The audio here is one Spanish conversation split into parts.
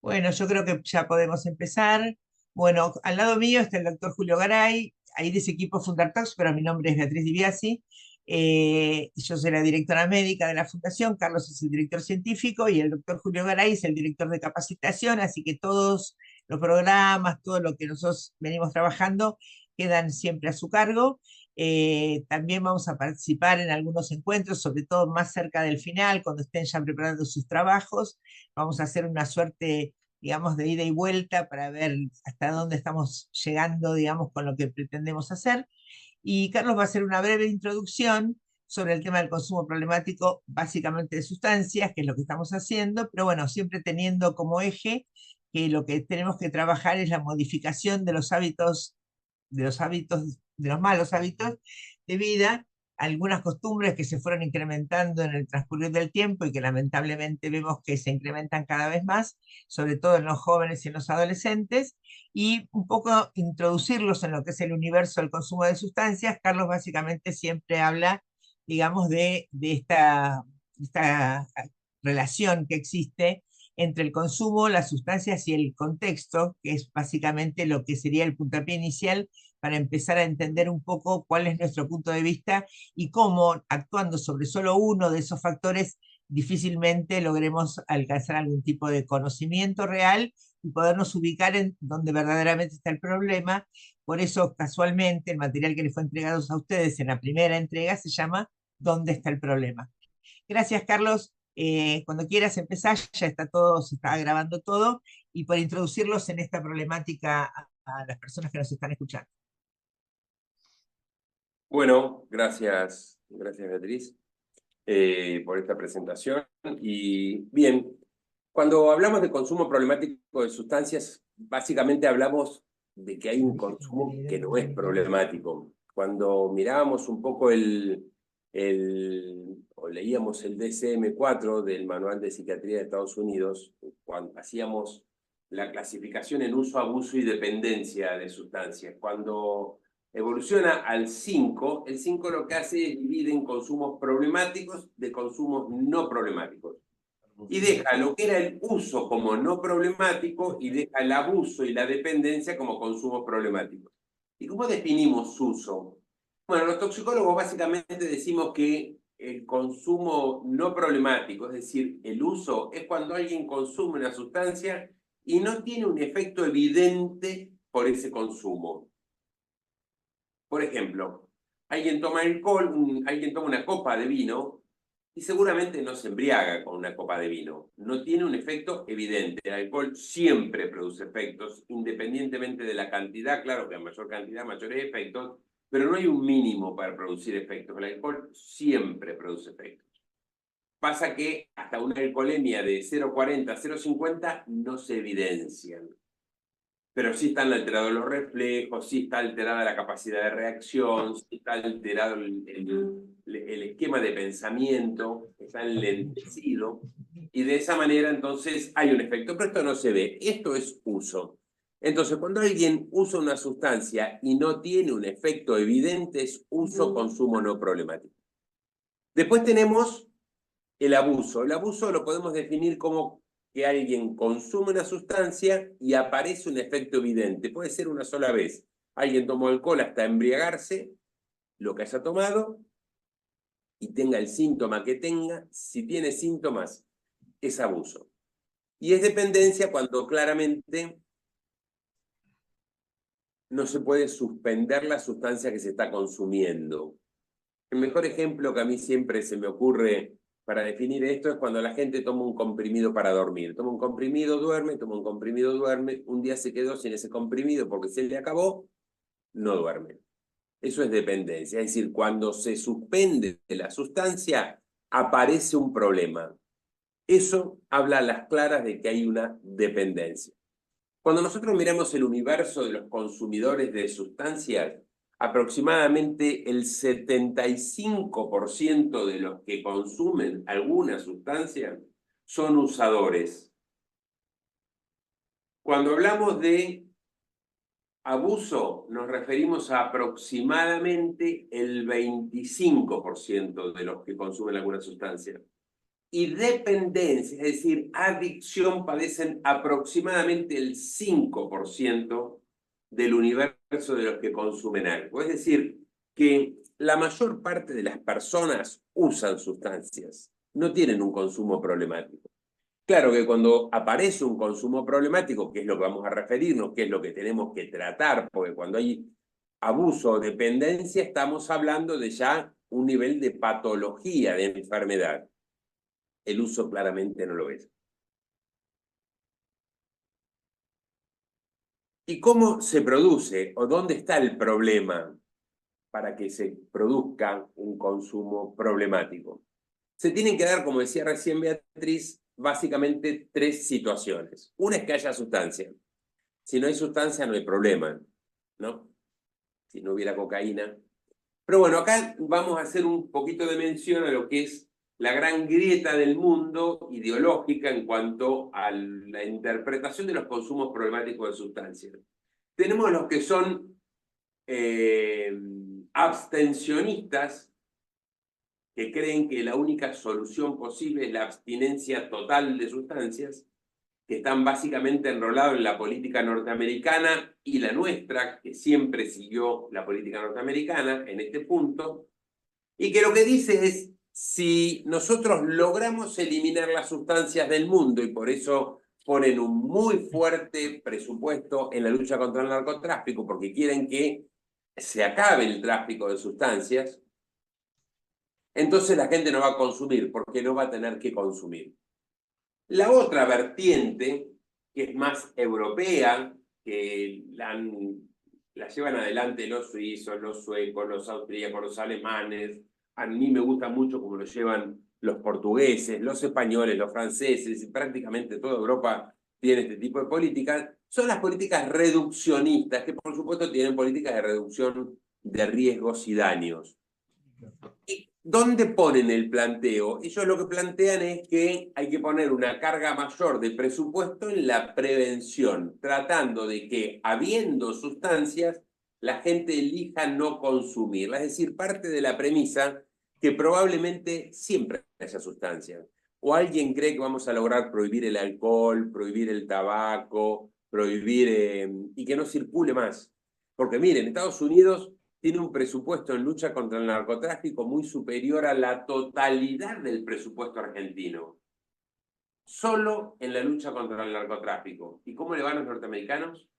Bueno, yo creo que ya podemos empezar. Bueno, al lado mío está el doctor Julio Garay, ahí de ese equipo Fundartox, pero mi nombre es Beatriz Di Biasi. Yo soy la directora médica de la fundación, Carlos es el director científico y el doctor Julio Garay es el director de capacitación, así que todos los programas, todo lo que nosotros venimos trabajando, quedan siempre a su cargo. También vamos a participar en algunos encuentros, sobre todo más cerca del final, cuando estén ya preparando sus trabajos. Vamos a hacer una suerte, digamos, de ida y vuelta para ver hasta dónde estamos llegando, digamos, con lo que pretendemos hacer. Y Carlos va a hacer una breve introducción sobre el tema del consumo problemático, básicamente de sustancias, que es lo que estamos haciendo, pero bueno, siempre teniendo como eje que lo que tenemos que trabajar es la modificación de los malos hábitos de vida, algunas costumbres que se fueron incrementando en el transcurrir del tiempo y que lamentablemente vemos que se incrementan cada vez más, sobre todo en los jóvenes y en los adolescentes, y un poco introducirlos en lo que es el universo del consumo de sustancias. Carlos básicamente siempre habla, digamos, de esta relación que existe entre el consumo, las sustancias y el contexto, que es básicamente lo que sería el puntapié inicial para empezar a entender un poco cuál es nuestro punto de vista y cómo, actuando sobre solo uno de esos factores, difícilmente logremos alcanzar algún tipo de conocimiento real y podernos ubicar en donde verdaderamente está el problema. Por eso, casualmente, el material que les fue entregado a ustedes en la primera entrega se llama ¿Dónde está el problema? Gracias, Carlos. Cuando quieras empezar, ya está todo, se está grabando todo, y por introducirlos en esta problemática a las personas que nos están escuchando. Bueno, gracias Beatriz por esta presentación. Y bien, cuando hablamos de consumo problemático de sustancias, básicamente hablamos de que hay un consumo que no es problemático. Cuando mirábamos un poco o leíamos el DSM-4 del Manual de Psiquiatría de Estados Unidos, cuando hacíamos la clasificación en uso, abuso y dependencia de sustancias, cuando evoluciona al 5, el 5 lo que hace es dividir en consumos problemáticos de consumos no problemáticos. Y deja lo que era el uso como no problemático y deja el abuso y la dependencia como consumos problemáticos. ¿Y cómo definimos uso? Bueno, los toxicólogos básicamente decimos que el consumo no problemático, es decir, el uso, es cuando alguien consume una sustancia y no tiene un efecto evidente por ese consumo. Por ejemplo, alguien toma alcohol, alguien toma una copa de vino y seguramente no se embriaga con una copa de vino. No tiene un efecto evidente. El alcohol siempre produce efectos, independientemente de la cantidad. Claro que a mayor cantidad, mayores efectos, pero no hay un mínimo para producir efectos. El alcohol siempre produce efectos. Pasa que hasta una alcoholemia de 0,40, 0,50 no se evidencian. Pero sí están alterados los reflejos, sí está alterada la capacidad de reacción, sí está alterado el esquema de pensamiento, está enlentecido, y de esa manera entonces hay un efecto, pero esto no se ve, esto es uso. Entonces, cuando alguien usa una sustancia y no tiene un efecto evidente, es uso, consumo no problemático. Después tenemos el abuso. El abuso lo podemos definir como que alguien consume una sustancia y aparece un efecto evidente. Puede ser una sola vez. Alguien tomó alcohol hasta embriagarse, lo que haya tomado, y tenga el síntoma que tenga. Si tiene síntomas, es abuso. Y es dependencia cuando claramente no se puede suspender la sustancia que se está consumiendo. El mejor ejemplo que a mí siempre se me ocurre para definir esto es cuando la gente toma un comprimido para dormir. Toma un comprimido, duerme, toma un comprimido, duerme. Un día se quedó sin ese comprimido porque se le acabó, no duerme. Eso es dependencia. Es decir, cuando se suspende la sustancia, aparece un problema. Eso habla a las claras de que hay una dependencia. Cuando nosotros miramos el universo de los consumidores de sustancias, aproximadamente el 75% de los que consumen alguna sustancia son usadores. Cuando hablamos de abuso, nos referimos a aproximadamente el 25% de los que consumen alguna sustancia. y dependencia, es decir, adicción, padecen aproximadamente el 5% del universo de los que consumen algo. Es decir, que la mayor parte de las personas usan sustancias, no tienen un consumo problemático. Claro que cuando aparece un consumo problemático, que es lo que vamos a referirnos, que es lo que tenemos que tratar, porque cuando hay abuso o dependencia, estamos hablando de ya un nivel de patología, de enfermedad. El uso claramente no lo es. ¿Y cómo se produce o dónde está el problema para que se produzca un consumo problemático? Se tienen que dar, como decía recién Beatriz, básicamente 3 situaciones. Una es que haya sustancia. Si no hay sustancia, no hay problema, ¿no? Si no hubiera cocaína. Pero bueno, acá vamos a hacer un poquito de mención a lo que es la gran grieta del mundo ideológica en cuanto a la interpretación de los consumos problemáticos de sustancias. Tenemos los que son abstencionistas, que creen que la única solución posible es la abstinencia total de sustancias, que están básicamente enrolados en la política norteamericana y la nuestra, que siempre siguió la política norteamericana en este punto, y que lo que dice es, si nosotros logramos eliminar las sustancias del mundo, y por eso ponen un muy fuerte presupuesto en la lucha contra el narcotráfico, porque quieren que se acabe el tráfico de sustancias, entonces la gente no va a consumir, porque no va a tener que consumir. La otra vertiente, que es más europea, que la llevan adelante los suizos, los suecos, los austríacos, los alemanes, a mí me gusta mucho cómo lo llevan los portugueses, los españoles, los franceses, y prácticamente toda Europa tiene este tipo de políticas, son las políticas reduccionistas, que por supuesto tienen políticas de reducción de riesgos y daños. ¿Y dónde ponen el planteo? Ellos lo que plantean es que hay que poner una carga mayor de presupuesto en la prevención, tratando de que, habiendo sustancias, la gente elija no consumirlas. Es decir, parte de la premisa que probablemente siempre haya sustancias. O alguien cree que vamos a lograr prohibir el alcohol, prohibir el tabaco, prohibir y que no circule más. Porque miren, Estados Unidos tiene un presupuesto en lucha contra el narcotráfico muy superior a la totalidad del presupuesto argentino. Solo en la lucha contra el narcotráfico. ¿Y cómo le van los norteamericanos?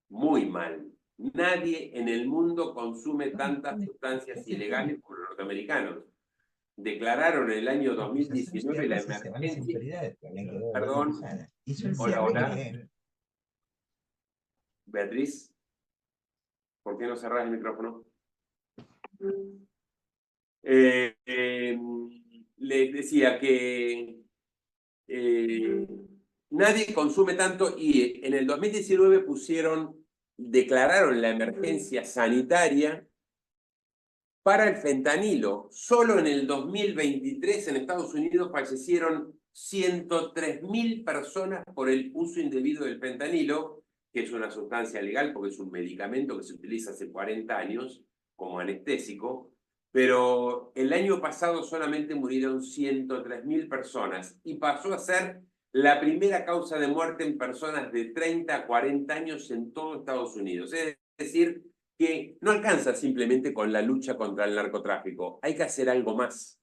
Muy mal. Nadie en el mundo consume tantas sustancias ilegales como los norteamericanos. Declararon en el año 2019 la emergencia. Perdón. Hola, hola. Beatriz, ¿por qué no cerrás el micrófono? Les decía que nadie consume tanto y en el 2019 declararon la emergencia sanitaria para el fentanilo. Solo en el 2023 en Estados Unidos fallecieron 103.000 personas por el uso indebido del fentanilo, que es una sustancia legal porque es un medicamento que se utiliza hace 40 años como anestésico, pero el año pasado solamente murieron 103.000 personas y pasó a ser la primera causa de muerte en personas de 30 a 40 años en todo Estados Unidos. Es decir, que no alcanza simplemente con la lucha contra el narcotráfico, hay que hacer algo más.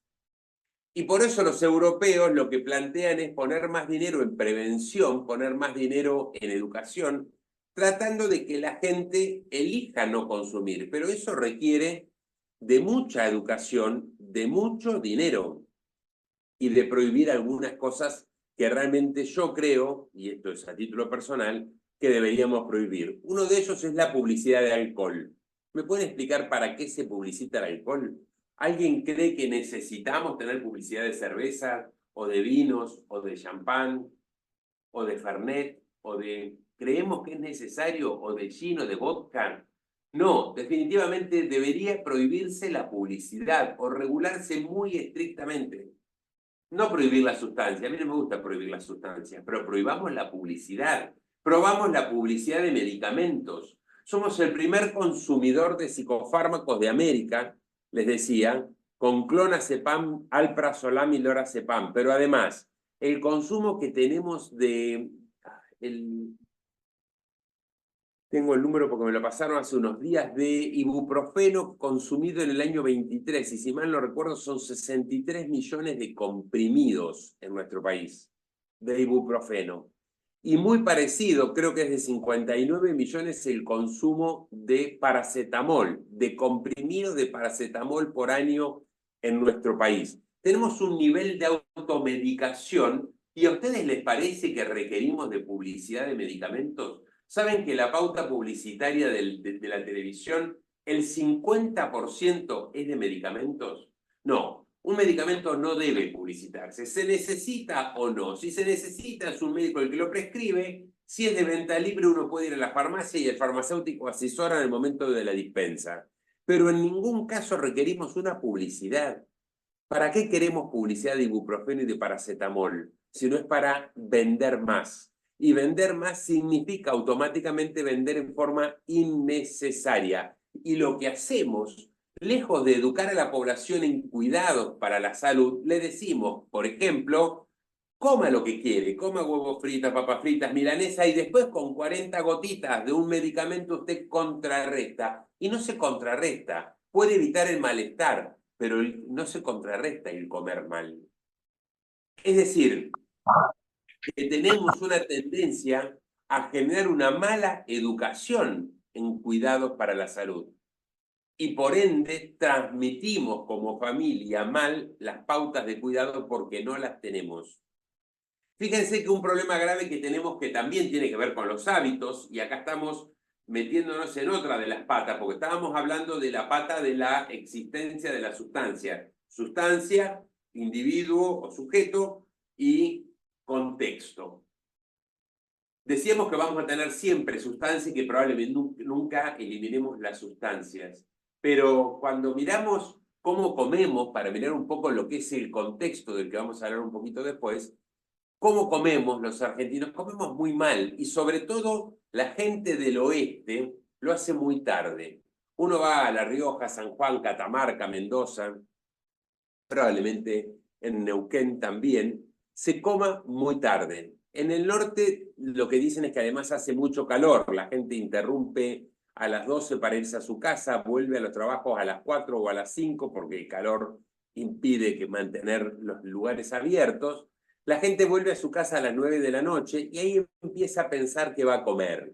Y por eso los europeos lo que plantean es poner más dinero en prevención, poner más dinero en educación, tratando de que la gente elija no consumir. Pero eso requiere de mucha educación, de mucho dinero y de prohibir algunas cosas que realmente yo creo, y esto es a título personal, que deberíamos prohibir. Uno de ellos es la publicidad de alcohol. ¿Me pueden explicar para qué se publicita el alcohol? ¿Alguien cree que necesitamos tener publicidad de cerveza, o de vinos, o de champán, o de fernet, o de... ¿Creemos que es necesario, o de gin, o de vodka? No, definitivamente debería prohibirse la publicidad, o regularse muy estrictamente. No prohibir la sustancia, a mí no me gusta prohibir las sustancias, pero prohibamos la publicidad. Probamos la publicidad de medicamentos. Somos el primer consumidor de psicofármacos de América, les decía, con clonazepam, alprazolam y lorazepam, pero además el consumo que tenemos de... Tengo el número porque me lo pasaron hace unos días, de ibuprofeno consumido en el año 23, y si mal no recuerdo son 63 millones de comprimidos en nuestro país de ibuprofeno. Y muy parecido, creo que es de 59 millones el consumo de paracetamol, de comprimidos de paracetamol por año en nuestro país. Tenemos un nivel de automedicación, y ¿a ustedes les parece que requerimos de publicidad de medicamentos? ¿Saben que la pauta publicitaria de la televisión, el 50% es de medicamentos? No, un medicamento no debe publicitarse. ¿Se necesita o no? Si se necesita, es un médico el que lo prescribe. Si es de venta libre, uno puede ir a la farmacia y el farmacéutico asesora en el momento de la dispensa. Pero en ningún caso requerimos una publicidad. ¿Para qué queremos publicidad de ibuprofeno y de paracetamol? Si no es para vender más. Y vender más significa automáticamente vender en forma innecesaria. Y lo que hacemos, lejos de educar a la población en cuidados para la salud, le decimos, por ejemplo, coma lo que quiere, coma huevos fritos, papas fritas, milanesa, y después con 40 gotitas de un medicamento usted contrarresta. Y no se contrarresta, puede evitar el malestar, pero no se contrarresta el comer mal. Es decir, que tenemos una tendencia a generar una mala educación en cuidados para la salud. Y por ende transmitimos como familia mal las pautas de cuidado porque no las tenemos. Fíjense que un problema grave que tenemos, que también tiene que ver con los hábitos, y acá estamos metiéndonos en otra de las patas, porque estábamos hablando de la pata de la existencia de la sustancia. Sustancia, individuo o sujeto, y contexto. Decíamos que vamos a tener siempre sustancia y que probablemente nunca eliminemos las sustancias. Pero cuando miramos cómo comemos, para mirar un poco lo que es el contexto del que vamos a hablar un poquito después, cómo comemos los argentinos, comemos muy mal, y sobre todo la gente del oeste lo hace muy tarde. Uno va a La Rioja, San Juan, Catamarca, Mendoza, probablemente en Neuquén también, se coma muy tarde. En el norte lo que dicen es que además hace mucho calor, la gente interrumpe a las 12 para irse a su casa, vuelve a los trabajos a las 4 o a las 5 porque el calor impide que mantener los lugares abiertos. La gente vuelve a su casa a las 9 de la noche y ahí empieza a pensar que va a comer.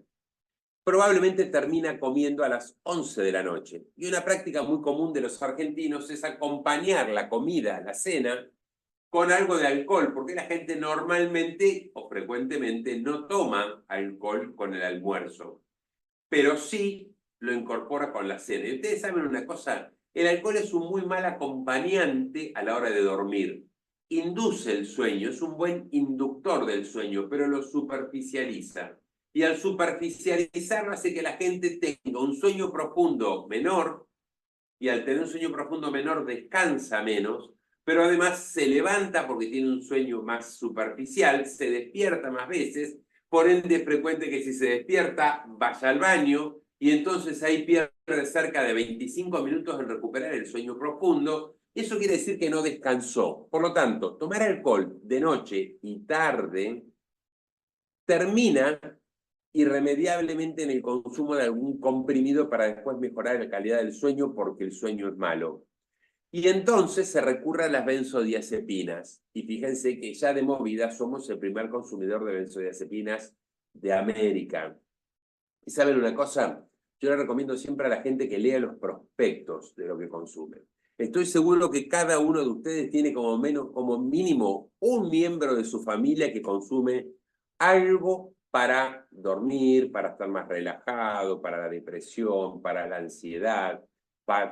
Probablemente termina comiendo a las 11 de la noche. Y una práctica muy común de los argentinos es acompañar la comida, la cena, con algo de alcohol, porque la gente normalmente o frecuentemente no toma alcohol con el almuerzo, pero sí lo incorpora con la cena. Y ustedes saben una cosa, el alcohol es un muy mal acompañante a la hora de dormir. Induce el sueño, es un buen inductor del sueño, pero lo superficializa. Y al superficializarlo hace que la gente tenga un sueño profundo menor, y al tener un sueño profundo menor descansa menos, pero además se levanta porque tiene un sueño más superficial, se despierta más veces, por ende es frecuente que si se despierta vaya al baño, y entonces ahí pierde cerca de 25 minutos en recuperar el sueño profundo. Eso quiere decir que no descansó. Por lo tanto, tomar alcohol de noche y tarde termina irremediablemente en el consumo de algún comprimido para después mejorar la calidad del sueño porque el sueño es malo. Y entonces se recurre a las benzodiazepinas. Y fíjense que ya de movida somos el primer consumidor de benzodiazepinas de América. ¿Y saben una cosa? Yo le recomiendo siempre a la gente que lea los prospectos de lo que consume. Estoy seguro que cada uno de ustedes tiene como mínimo un miembro de su familia que consume algo para dormir, para estar más relajado, para la depresión, para la ansiedad,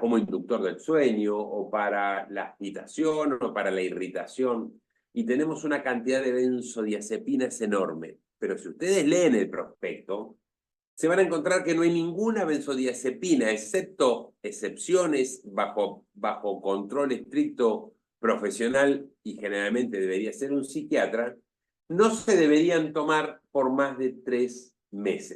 como inductor del sueño, o para la agitación, o para la irritación. Y tenemos una cantidad de benzodiazepinas enorme. Pero si ustedes leen el prospecto, se van a encontrar que no hay ninguna benzodiazepina, excepto excepciones bajo control estricto profesional, y generalmente debería ser un psiquiatra, no se deberían tomar por más de 3 meses.